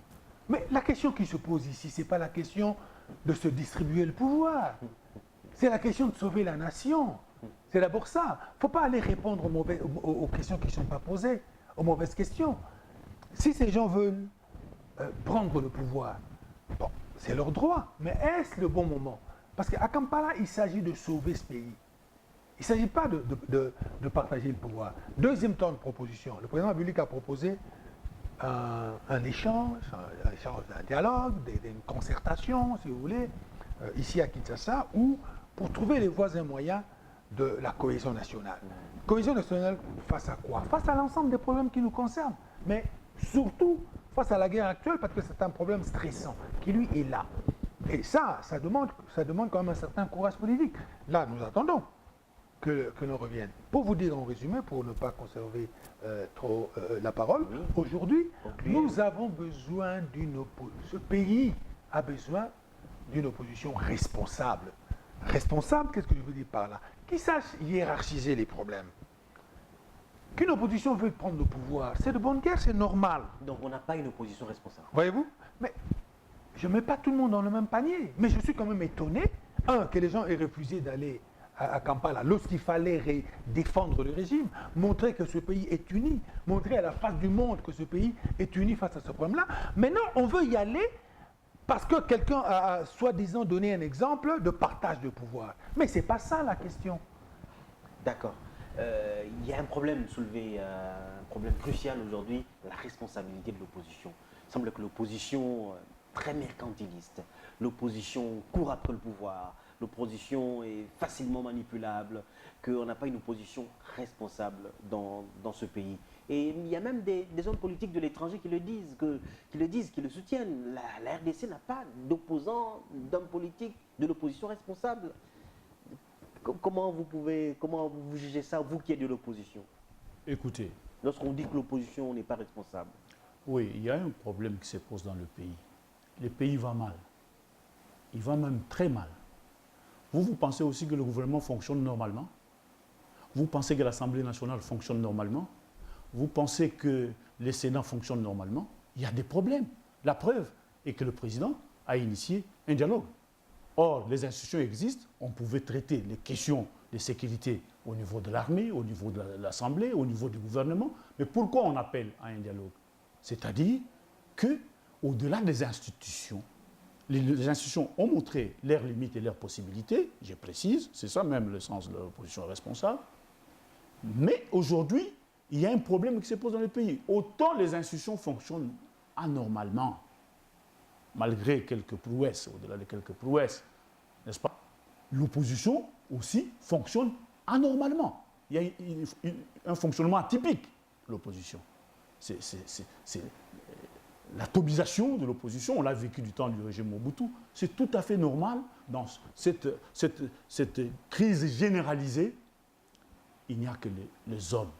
Mais la question qui se pose ici, ce n'est pas la question de se distribuer le pouvoir. C'est la question de sauver la nation. C'est d'abord ça. Il ne faut pas aller répondre aux questions qui ne sont pas posées, aux mauvaises questions. Si ces gens veulent prendre le pouvoir, bon, c'est leur droit. Mais est-ce le bon moment? Parce qu'à Kampala, il s'agit de sauver ce pays. Il ne s'agit pas de partager le pouvoir. Deuxième temps de proposition. Le président Abdullah a proposé un échange, un dialogue, une concertation, si vous voulez, ici à Kinshasa, pour trouver les voies et moyens de la cohésion nationale. Cohésion nationale face à quoi? Face à l'ensemble des problèmes qui nous concernent. Mais surtout face à la guerre actuelle, parce que c'est un problème stressant qui, lui, est là. Et ça demande quand même un certain courage politique. Là, nous attendons que l'on revienne. Pour vous dire en résumé, pour ne pas conserver trop la parole, aujourd'hui, nous avons besoin ce pays a besoin d'une opposition responsable. Responsable, qu'est-ce que je veux dire par là? Qui sache hiérarchiser les problèmes. Qu'une opposition veut prendre le pouvoir, c'est de bonne guerre, c'est normal. Donc on n'a pas une opposition responsable. Voyez-vous? Mais je ne mets pas tout le monde dans le même panier. Mais je suis quand même étonné, que les gens aient refusé d'aller à Kampala lorsqu'il fallait défendre le régime, montrer que ce pays est uni, montrer à la face du monde que ce pays est uni face à ce problème-là. Maintenant, on veut y aller parce que quelqu'un a soi-disant donné un exemple de partage de pouvoir. Mais ce n'est pas ça la question. D'accord. Il y a un problème soulevé, un problème crucial aujourd'hui, la responsabilité de l'opposition. Il semble que l'opposition, très mercantiliste, l'opposition court après le pouvoir, l'opposition est facilement manipulable, qu'on n'a pas une opposition responsable dans ce pays. Et il y a même des hommes politiques de l'étranger qui le disent, qui le soutiennent. La RDC n'a pas d'opposants, d'hommes politiques de l'opposition responsable. Comment vous jugez ça, vous qui êtes de l'opposition? Écoutez. Lorsqu'on dit que l'opposition n'est pas responsable. Oui, il y a un problème qui se pose dans le pays. Le pays va mal. Il va même très mal. Vous pensez aussi que le gouvernement fonctionne normalement? Vous pensez que l'Assemblée nationale fonctionne normalement? Vous pensez que le Sénat fonctionne normalement? Il y a des problèmes. La preuve est que le président a initié un dialogue. Or, les institutions existent, on pouvait traiter les questions de sécurité au niveau de l'armée, au niveau de l'Assemblée, au niveau du gouvernement. Mais pourquoi on appelle à un dialogue? C'est-à-dire qu'au-delà des institutions, les institutions ont montré leurs limites et leurs possibilités, je précise, c'est ça même le sens de l'opposition responsable. Mais aujourd'hui, il y a un problème qui se pose dans le pays. Autant les institutions fonctionnent anormalement, malgré quelques prouesses, au-delà de quelques prouesses, n'est-ce pas? L'opposition aussi fonctionne anormalement. Il y a un fonctionnement atypique, l'opposition. C'est l'atomisation de l'opposition, on l'a vécu du temps du régime Mobutu. C'est tout à fait normal dans cette crise généralisée. Il n'y a que les hommes.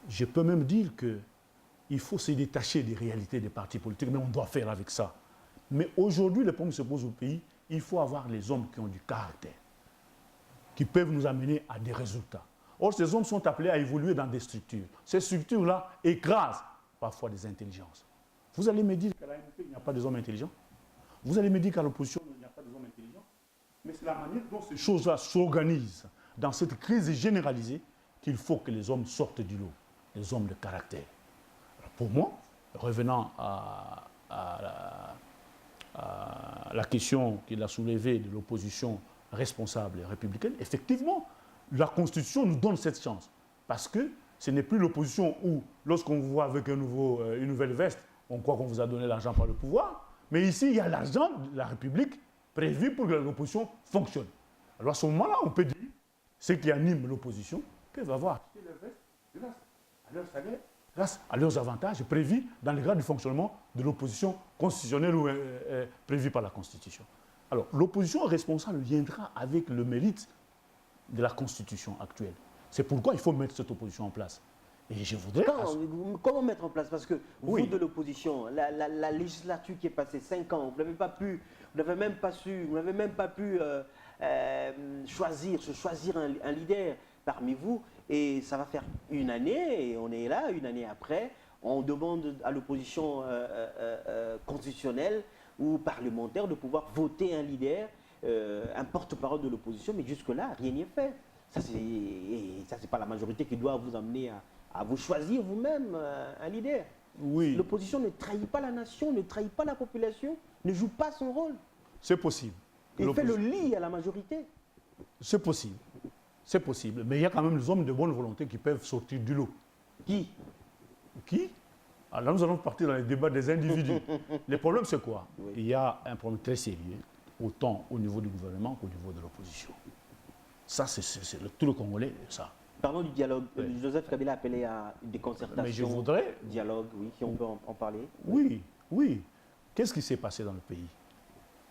Je peux même dire qu'il faut se détacher des réalités des partis politiques, mais on doit faire avec ça. Mais aujourd'hui, le problème qui se pose au pays, il faut avoir les hommes qui ont du caractère. qui peuvent nous amener à des résultats. Or, ces hommes sont appelés à évoluer dans des structures. Ces structures-là écrasent parfois des intelligences. Vous allez me dire qu'à la MNP, il n'y a pas des hommes intelligents. Vous allez me dire qu'à l'opposition, il n'y a pas des hommes intelligents. Mais c'est la manière dont ces choses-là s'organisent dans cette crise généralisée qu'il faut que les hommes sortent du lot, les hommes de caractère. Alors pour moi, revenant à la question qu'il a soulevée de l'opposition responsable et républicaine, effectivement, la Constitution nous donne cette chance. Parce que ce n'est plus l'opposition où, lorsqu'on vous voit avec une nouvelle veste, on croit qu'on vous a donné l'argent par le pouvoir. Mais ici, il y a l'argent de la République prévu pour que l'opposition fonctionne. Alors à ce moment-là, on peut dire, ceux qui animent l'opposition peuvent avoir acheté leur veste grâce à leur salaire, grâce à leurs avantages prévus dans le cadre du fonctionnement de l'opposition constitutionnelle ou prévue par la Constitution. Alors l'opposition responsable viendra avec le mérite de la Constitution actuelle. C'est pourquoi il faut mettre cette opposition en place. Et je voudrais... Comment mettre en place? Parce que vous, oui, de l'opposition, la législature qui est passée 5 ans, vous n'avez même pas pu choisir un leader parmi vous. Et ça va faire une année, et on est là, une année après, on demande à l'opposition constitutionnelle ou parlementaire de pouvoir voter un leader, un porte-parole de l'opposition, mais jusque-là, rien n'y est fait. Ça, c'est pas la majorité qui doit vous amener à vous choisir vous-même un leader. Oui. L'opposition ne trahit pas la nation, ne trahit pas la population, ne joue pas son rôle. C'est possible. Il fait le lit à la majorité. C'est possible. C'est possible. Mais il y a quand même des hommes de bonne volonté qui peuvent sortir du lot. Qui? Alors là, nous allons partir dans les débats des individus. Le problème, c'est quoi? Oui. Il y a un problème très sérieux, autant au niveau du gouvernement qu'au niveau de l'opposition. Ça, c'est tout le Congolais, ça. Parlons du dialogue. Oui. Joseph Kabila a appelé à des concertations. Mais je voudrais... Dialogue, oui, si on peut en parler. Oui, oui. Qu'est-ce qui s'est passé dans le pays?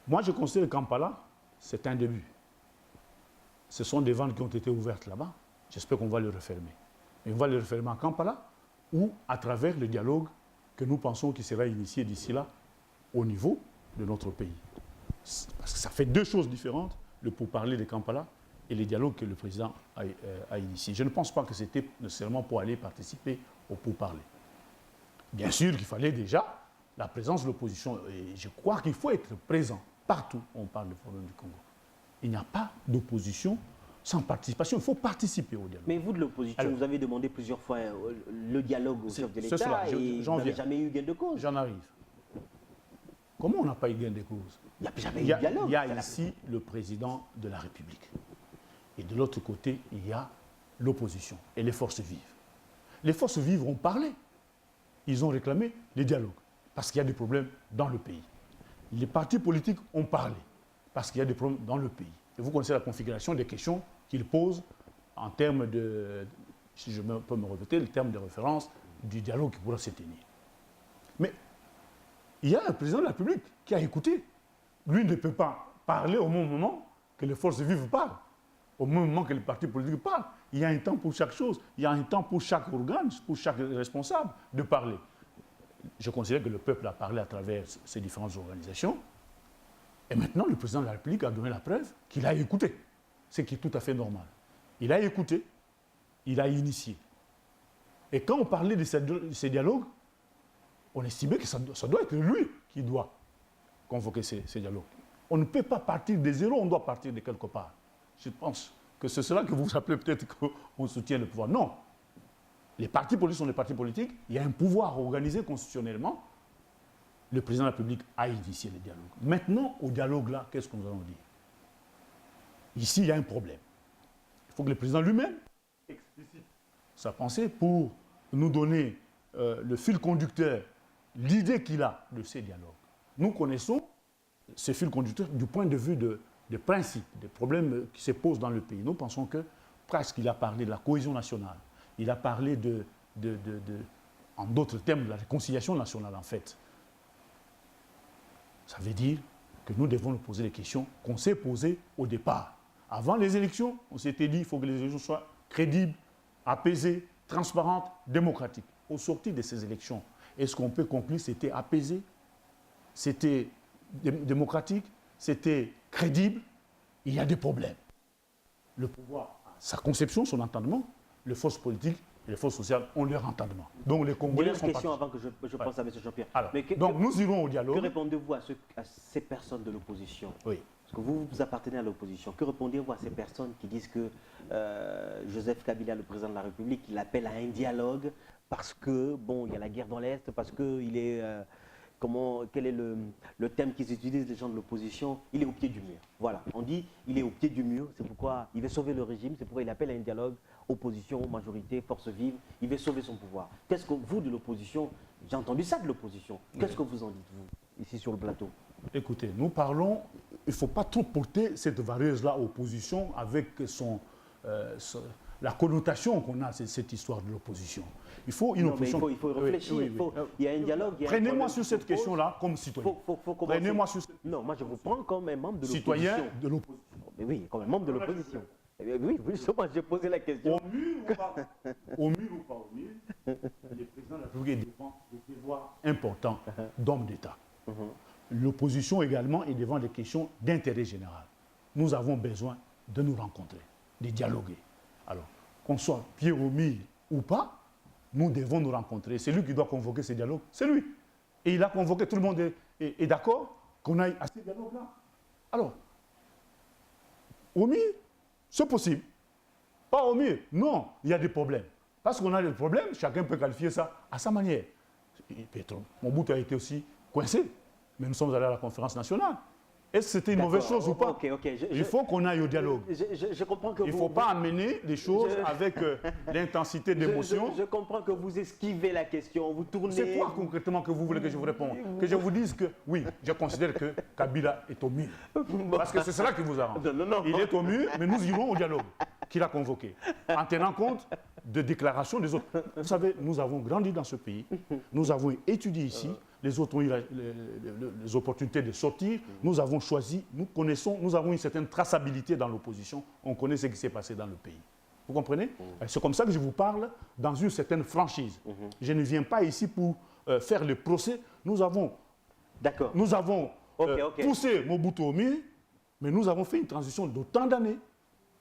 Moi, je considère que Kampala, c'est un début. Ce sont des ventes qui ont été ouvertes là-bas. J'espère qu'on va les refermer. Mais on va les refermer à Kampala ou à travers le dialogue que nous pensons qui sera initié d'ici là au niveau de notre pays. Parce que ça fait deux choses différentes, le pourparler de Kampala et les dialogues que le président a initiés. Je ne pense pas que c'était nécessairement pour aller participer au pourparler. Bien sûr qu'il fallait déjà la présence de l'opposition. Et je crois qu'il faut être présent partout où on parle du problème du Congo. Il n'y a pas d'opposition sans participation. Il faut participer au dialogue. Mais vous, de l'opposition, vous avez demandé plusieurs fois le dialogue au chef de l'État et vous n'avez jamais eu gain de cause. J'en arrive. Comment on n'a pas eu gain de cause? Il n'y a jamais eu de dialogue. Il y a ici le président de la République. Et de l'autre côté, il y a l'opposition et les forces vives. Les forces vives ont parlé. Ils ont réclamé les dialogues parce qu'il y a des problèmes dans le pays. Les partis politiques ont parlé parce qu'il y a des problèmes dans le pays. Et vous connaissez la configuration des questions qu'ils posent en termes de, si je peux me répéter, le terme de référence du dialogue qui pourra se tenir. Mais il y a un président de la République qui a écouté. Lui ne peut pas parler au même moment que les forces vives parlent, au même moment que les partis politiques parlent. Il y a un temps pour chaque chose, il y a un temps pour chaque organe, pour chaque responsable de parler. Je considère que le peuple a parlé à travers ces différentes organisations. Et maintenant, le président de la République a donné la preuve qu'il a écouté, ce qui est tout à fait normal. Il a écouté, il a initié. Et quand on parlait de ces dialogues, on estimait que ça doit être lui qui doit convoquer ces dialogues. On ne peut pas partir de zéro, on doit partir de quelque part. Je pense que c'est cela que vous appelez peut-être qu'on soutient le pouvoir. Non. Les partis politiques sont des partis politiques. Il y a un pouvoir organisé constitutionnellement. Le président de la République a initié le dialogue. Maintenant, au dialogue-là, qu'est-ce que nous allons dire? Ici, il y a un problème. Il faut que le président lui-même explicite sa pensée pour nous donner le fil conducteur, l'idée qu'il a de ces dialogues. Nous connaissons ce fil conducteur du point de vue des principes, des problèmes qui se posent dans le pays. Nous pensons que presque il a parlé de la cohésion nationale. Il a parlé en d'autres termes, de la réconciliation nationale, en fait. Ça veut dire que nous devons nous poser les questions qu'on s'est posées au départ. Avant les élections, on s'était dit qu'il faut que les élections soient crédibles, apaisées, transparentes, démocratiques. Au sortir de ces élections, est-ce qu'on peut conclure que c'était apaisé, c'était démocratique, c'était crédible? Il y a des problèmes. le pouvoir a sa conception, son entendement, les forces politiques et les forces sociales ont leur entendement. Donc les Congolais Dernière sont question partis. avant que je pense à M. Jean-Pierre. Alors, Mais donc nous irons au que dialogue. répondez-vous à ces personnes de l'opposition? Oui. Parce que vous appartenez à l'opposition. Que répondez-vous à ces personnes qui disent que Joseph Kabila, le président de la République, il appelle à un dialogue parce que, bon, il y a la guerre dans l'Est, parce qu'il est... quel est le thème qu'ils utilisent, les gens de l'opposition? Il est au pied du mur. Voilà, on dit il est au pied du mur, c'est pourquoi il veut sauver le régime, c'est pourquoi il appelle à un dialogue, opposition, majorité, force vive, il veut sauver son pouvoir. Qu'est-ce que vous de l'opposition, j'ai entendu ça de l'opposition, qu'est-ce que vous en dites, vous, ici sur le plateau? Écoutez, nous parlons, il ne faut pas trop porter cette vareuse-là opposition avec la connotation qu'on a, c'est cette histoire de l'opposition. Il faut une opposition. Il faut réfléchir, Oui, oui. il y a un dialogue. Prenez-moi sur cette question-là comme citoyen. Prenez-moi sur cette... Non, moi je vous prends comme un membre de l'opposition. Citoyen de l'opposition. Mais oui, comme un membre de l'opposition. Oui, justement, j'ai posé la question. Au mur ou pas au mur, le président de la République défend des devoirs importants d'homme d'État. L'opposition également est devant des questions d'intérêt général. Nous avons besoin de nous rencontrer, de dialoguer. Alors, qu'on soit pied au mur ou pas, nous devons nous rencontrer. C'est lui qui doit convoquer ces dialogues, c'est lui. Et il a convoqué, tout le monde est d'accord qu'on aille à ces dialogues-là. Alors, au mur, c'est possible. Pas au mur, non, il y a des problèmes. Parce qu'on a des problèmes, chacun peut qualifier ça à sa manière. Mobutu a été aussi coincé, mais nous sommes allés à la conférence nationale. Est-ce que c'était une mauvaise chose ou pas? Il faut qu'on aille au dialogue. Je comprends que il ne faut pas amener les choses avec l'intensité d'émotion. Je comprends que vous esquivez la question, vous tournez... C'est quoi concrètement que vous voulez que je vous réponde? Que je vous dise que, oui, je considère que Kabila est au mur. Parce que c'est cela qui vous arrange. Non. Il est au mur, mais nous irons au dialogue qu'il a convoqué, en tenant compte de déclarations des autres. Vous savez, nous avons grandi dans ce pays, nous avons étudié ici, les autres ont eu les opportunités de sortir, nous avons choisi, nous connaissons, nous avons une certaine traçabilité dans l'opposition, on connaît ce qui s'est passé dans le pays. Vous comprenez? C'est comme ça que je vous parle dans une certaine franchise. Je ne viens pas ici pour faire le procès. Nous avons poussé Mobutu au mur, mais nous avons fait une transition d'autant d'années,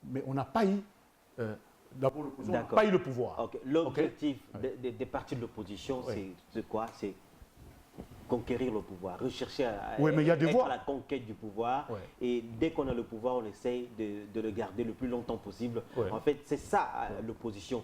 mais on n'a pas eu... D'abord, l'opposition n'a pas eu le pouvoir. L'objectif des partis de l'opposition, c'est quoi? C'est conquérir le pouvoir, rechercher à être à la conquête du pouvoir. Et dès qu'on a le pouvoir, on essaye de le garder le plus longtemps possible. En fait, c'est ça l'opposition.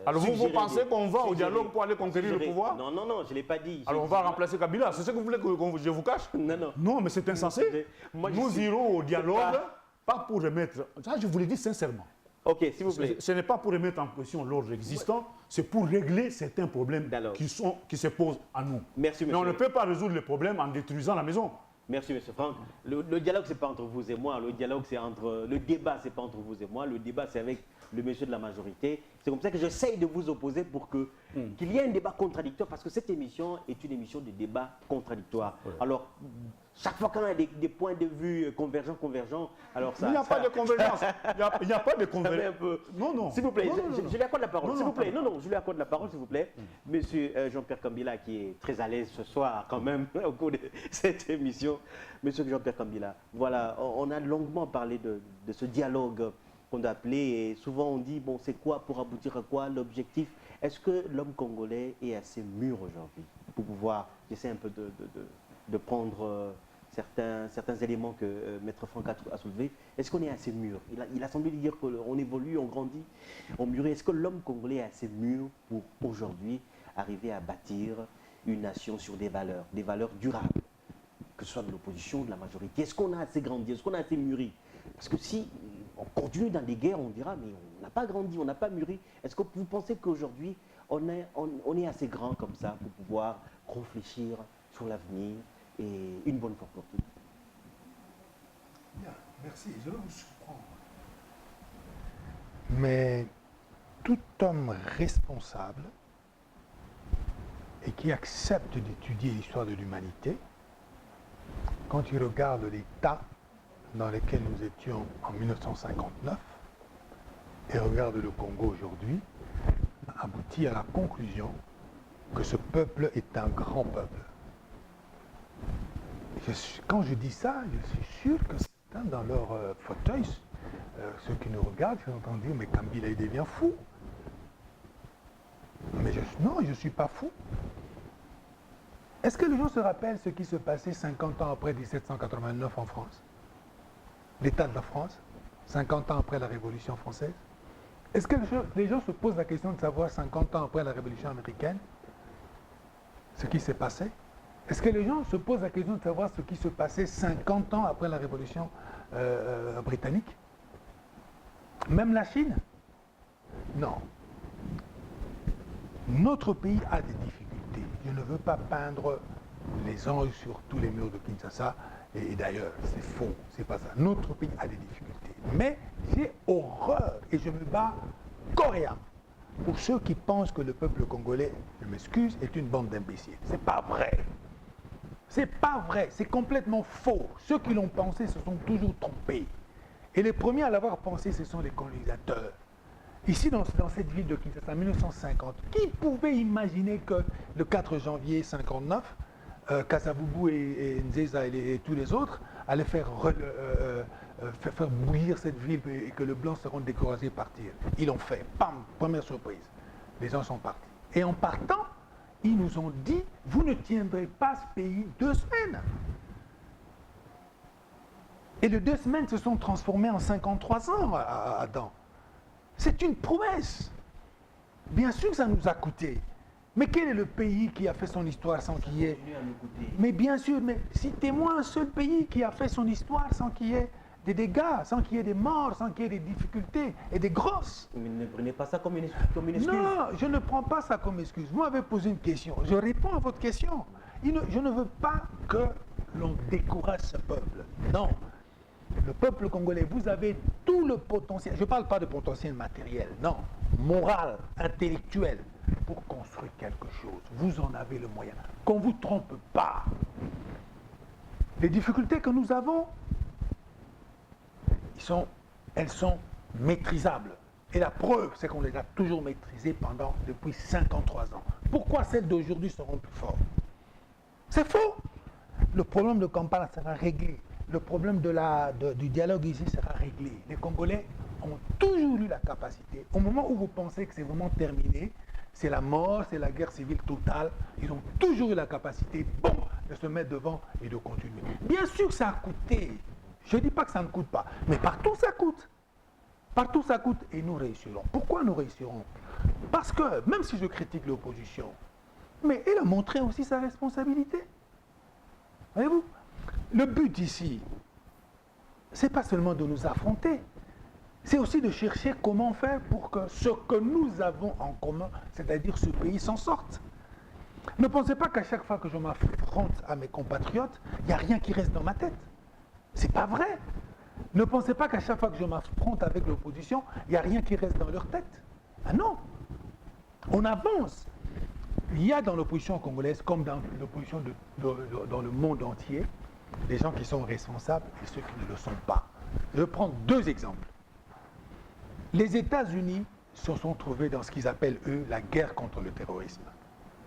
Alors vous pensez qu'on va au dialogue pour aller conquérir le pouvoir? Non, je ne l'ai pas dit. Alors on va remplacer Kabila, c'est ce que vous voulez que je vous cache? Non, mais c'est insensé. Nous irons au dialogue, pas pour remettre... Ça, je vous l'ai dit sincèrement. Ok, s'il vous plaît. Ce n'est pas pour remettre en question l'ordre existant, c'est pour régler certains problèmes qui se posent à nous. Merci, monsieur. Mais on ne peut pas résoudre les problèmes en détruisant la maison. Merci, M. Franck. Le dialogue, ce n'est pas entre vous et moi. Le dialogue, c'est entre... Le débat, ce n'est pas entre vous et moi. Le débat, c'est avec le monsieur de la majorité. C'est comme ça que j'essaye de vous opposer pour qu'il y ait un débat contradictoire, parce que cette émission est une émission de débat contradictoire. Alors, chaque fois qu'on a des points de vue convergents, alors ça... Il n'y a pas de convergence. Il n'y a pas de convergence. Non. S'il vous plaît, je lui accorde la parole. S'il vous plaît, je lui accorde la parole, s'il vous plaît. Monsieur Jean-Pierre Kambila, qui est très à l'aise ce soir, quand même, au cours de cette émission. Monsieur Jean-Pierre Kambila, voilà, on a longuement parlé de ce dialogue qu'on a appelé, et souvent on dit, bon, c'est quoi, pour aboutir à quoi, l'objectif? Est-ce que l'homme congolais est assez mûr aujourd'hui pour pouvoir, j'essaie un peu de prendre certains éléments que Maître Franck a soulevés. Est-ce qu'on est assez mûr? Il a semblé dire qu'on évolue, on grandit, on mûrit. Est-ce que l'homme congolais est assez mûr pour aujourd'hui arriver à bâtir une nation sur des valeurs durables, que ce soit de l'opposition, de la majorité? Est-ce qu'on a assez grandi? Est-ce qu'on a assez mûri? Parce que si on continue dans des guerres, on dira, mais on n'a pas grandi, on n'a pas mûri. Est-ce que vous pensez qu'aujourd'hui, on est assez grand comme ça pour pouvoir réfléchir sur l'avenir et une bonne fois pour toutes? Bien, merci, je vais vous surprendre. Mais tout homme responsable et qui accepte d'étudier l'histoire de l'humanité, quand il regarde l'état dans lequel nous étions en 1959 et regarde le Congo aujourd'hui, aboutit à la conclusion que ce peuple est un grand peuple. Quand je dis ça, je suis sûr que certains dans leur fauteuil ceux qui nous regardent, ils entendent dire, mais Kabila, il devient fou. Mais non, je ne suis pas fou. Est-ce que les gens se rappellent ce qui se passait 50 ans après 1789 en France? L'état de la France, 50 ans après la Révolution française? Est-ce que les gens se posent la question de savoir 50 ans après la Révolution américaine ce qui s'est passé? Est-ce que les gens se posent la question de savoir ce qui se passait 50 ans après la Révolution britannique? Même la Chine? Non. Notre pays a des difficultés. Je ne veux pas peindre les anges sur tous les murs de Kinshasa. Et d'ailleurs, c'est faux, c'est pas ça. Notre pays a des difficultés. Mais j'ai horreur et je me bats corps et âme pour ceux qui pensent que le peuple congolais, je m'excuse, est une bande d'imbéciles. C'est pas vrai. C'est pas vrai, c'est complètement faux. Ceux qui l'ont pensé se sont toujours trompés. Et les premiers à l'avoir pensé, ce sont les colonisateurs. Ici, dans cette ville de Kinshasa, en 1950, qui pouvait imaginer que le 4 janvier 1959, Kasavubu et Nzeza et tous les autres allaient faire bouillir cette ville et que le blanc seront découragés de partir. Ils l'ont fait. Pam, première surprise. Les gens sont partis. Et en partant, ils nous ont dit, vous ne tiendrez pas ce pays 2 semaines. Et les 2 semaines se sont transformées en 53 ans à Adam. C'est une promesse. Bien sûr que ça nous a coûté. Mais quel est le pays qui a fait son histoire sans qu'il y ait... Mais bien sûr, mais citez-moi un seul pays qui a fait son histoire sans qu'il y ait des dégâts, sans qu'il y ait des morts, sans qu'il y ait des difficultés et des grosses. Mais ne prenez pas ça comme une excuse. Non, je ne prends pas ça comme excuse. Vous m'avez posé une question. Je réponds à votre question. Je ne veux pas que l'on décourage ce peuple. Non. Le peuple congolais, vous avez tout le potentiel. Je ne parle pas de potentiel matériel, non. Moral, intellectuel, pour construire quelque chose. Vous en avez le moyen. Qu'on ne vous trompe pas. Les difficultés que nous avons, elles sont maîtrisables. Et la preuve, c'est qu'on les a toujours maîtrisées depuis 53 ans. Pourquoi celles d'aujourd'hui seront plus fortes? C'est faux. Le problème de Kampala sera réglé. Le problème du dialogue ici sera réglé. Les Congolais ont toujours eu la capacité, au moment où vous pensez que c'est vraiment terminé, c'est la mort, c'est la guerre civile totale, ils ont toujours eu la capacité, bon, de se mettre devant et de continuer. Bien sûr ça a coûté. Je ne dis pas que ça ne coûte pas, mais partout ça coûte. Partout ça coûte et nous réussirons. Pourquoi nous réussirons? Parce que, même si je critique l'opposition, mais elle a montré aussi sa responsabilité. Voyez-vous? Le but ici, ce n'est pas seulement de nous affronter, c'est aussi de chercher comment faire pour que ce que nous avons en commun, c'est-à-dire ce pays, s'en sorte. Ne pensez pas qu'à chaque fois que je m'affronte à mes compatriotes, il n'y a rien qui reste dans ma tête. C'est pas vrai. Ne pensez pas qu'à chaque fois que je m'affronte avec l'opposition, il n'y a rien qui reste dans leur tête. Ah non. On avance. Il y a dans l'opposition congolaise, comme dans l'opposition dans le monde entier, des gens qui sont responsables et ceux qui ne le sont pas. Je prends 2 exemples. Les États-Unis se sont trouvés dans ce qu'ils appellent, eux, la guerre contre le terrorisme.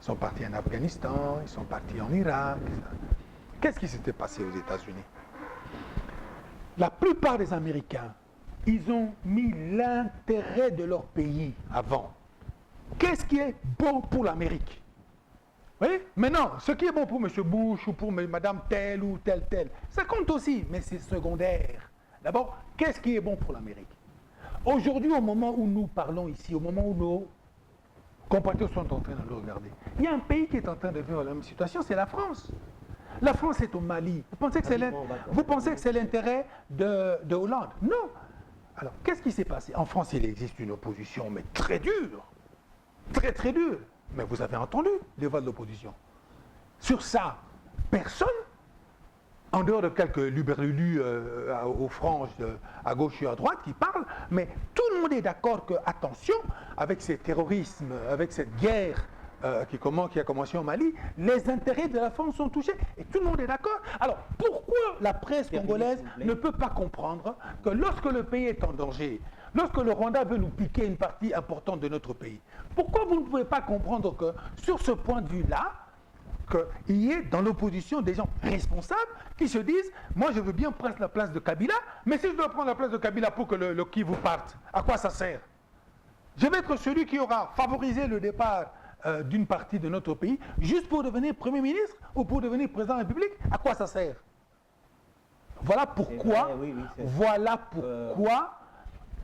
Ils sont partis en Afghanistan, ils sont partis en Irak. Qu'est-ce qui s'était passé aux États-Unis? La plupart des Américains, ils ont mis l'intérêt de leur pays avant. Qu'est-ce qui est bon pour l'Amérique? Oui? Maintenant, ce qui est bon pour M. Bush ou pour Mme telle ou telle, ça compte aussi, mais c'est secondaire. D'abord, qu'est-ce qui est bon pour l'Amérique? Aujourd'hui, au moment où nous parlons ici, au moment où nos compatriotes sont en train de le regarder, il y a un pays qui est en train de vivre la même situation, c'est la France. La France est au Mali. Vous pensez que c'est l'intérêt de Hollande? Non. Alors, qu'est-ce qui s'est passé? En France, il existe une opposition, mais très dure. Très, très dure. Mais vous avez entendu les voix de l'opposition. Sur ça, personne, en dehors de quelques lubérlus aux franges à gauche et à droite qui parlent, mais tout le monde est d'accord que, attention, avec ces terrorismes, avec cette guerre qui a commencé au Mali, les intérêts de la France sont touchés et tout le monde est d'accord. Alors, pourquoi la presse congolaise ne peut pas comprendre que lorsque le pays est en danger, lorsque le Rwanda veut nous piquer une partie importante de notre pays, pourquoi vous ne pouvez pas comprendre que sur ce point de vue-là, qu'il y ait dans l'opposition des gens responsables qui se disent « Moi, je veux bien prendre la place de Kabila, mais si je dois prendre la place de Kabila pour que le Kivu parte, à quoi ça sert ?» Je vais être celui qui aura favorisé le départ d'une partie de notre pays juste pour devenir Premier ministre ou pour devenir Président de la République. À quoi ça sert? Voilà pourquoi,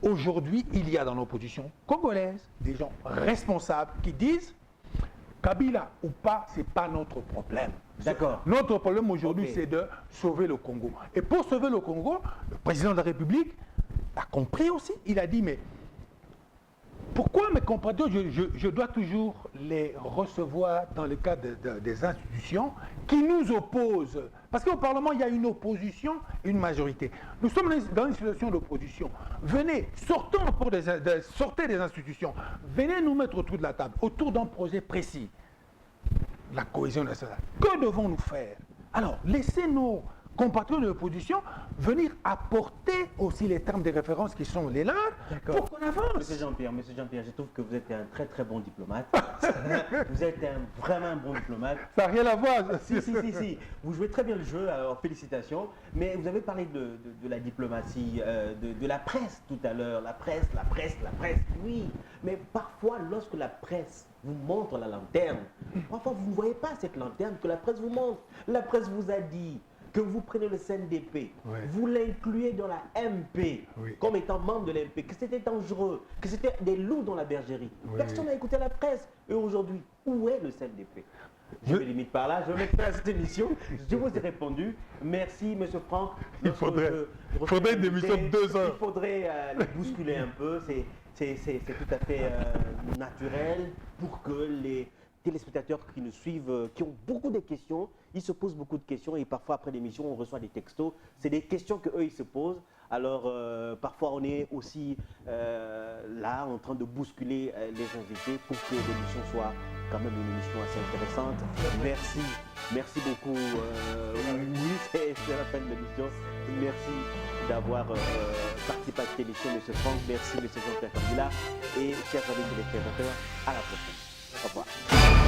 aujourd'hui, il y a dans l'opposition congolaise des gens responsables qui disent Kabila ou pas, ce n'est pas notre problème. D'accord. Notre problème aujourd'hui, c'est de sauver le Congo. Et pour sauver le Congo, le président de la République a compris aussi. Il a dit, mais pourquoi mes compatriotes, je dois toujours les recevoir dans le cadre des institutions qui nous opposent? Parce qu'au Parlement, il y a une opposition et une majorité. Nous sommes dans une situation d'opposition. Venez, sortez des institutions. Venez nous mettre autour de la table, autour d'un projet précis. La cohésion nationale. Que devons-nous faire? Alors, laissez nos compatriotes de l'opposition venir apporter aussi les termes de référence qui sont les leurs pour qu'on avance. Monsieur Jean-Pierre, je trouve que vous êtes un très très bon diplomate. Vous êtes vraiment un bon diplomate. Ça n'a rien à voir. Si. Vous jouez très bien le jeu, alors félicitations. Mais vous avez parlé de la diplomatie, de la presse tout à l'heure. La presse, oui. Mais parfois, lorsque la presse vous montre la lanterne, parfois vous ne voyez pas cette lanterne que la presse vous montre. La presse vous a dit que vous prenez le CNDP, vous l'incluez dans la MP, comme étant membre de l'MP, que c'était dangereux, que c'était des loups dans la bergerie. Personne n'a écouté la presse. Et aujourd'hui, où est le CNDP? Je me limite par là, je vais mettre fin à cette émission. Je vous ai répondu. Merci, M. Franck. Il faudrait une émission de 2 heures. Il faudrait les bousculer un peu. C'est tout à fait naturel pour que les téléspectateurs qui nous suivent, qui ont beaucoup de questions, ils se posent beaucoup de questions et parfois après l'émission on reçoit des textos, c'est des questions qu'eux ils se posent, alors parfois on est aussi là en train de bousculer les invités pour que l'émission soit quand même une émission assez intéressante. Merci beaucoup, oui c'est la fin de l'émission, merci d'avoir participé à cette émission, M. Franck, merci M. Jean-Pierre Kabila et chers amis téléspectateurs, à la prochaine. Au revoir.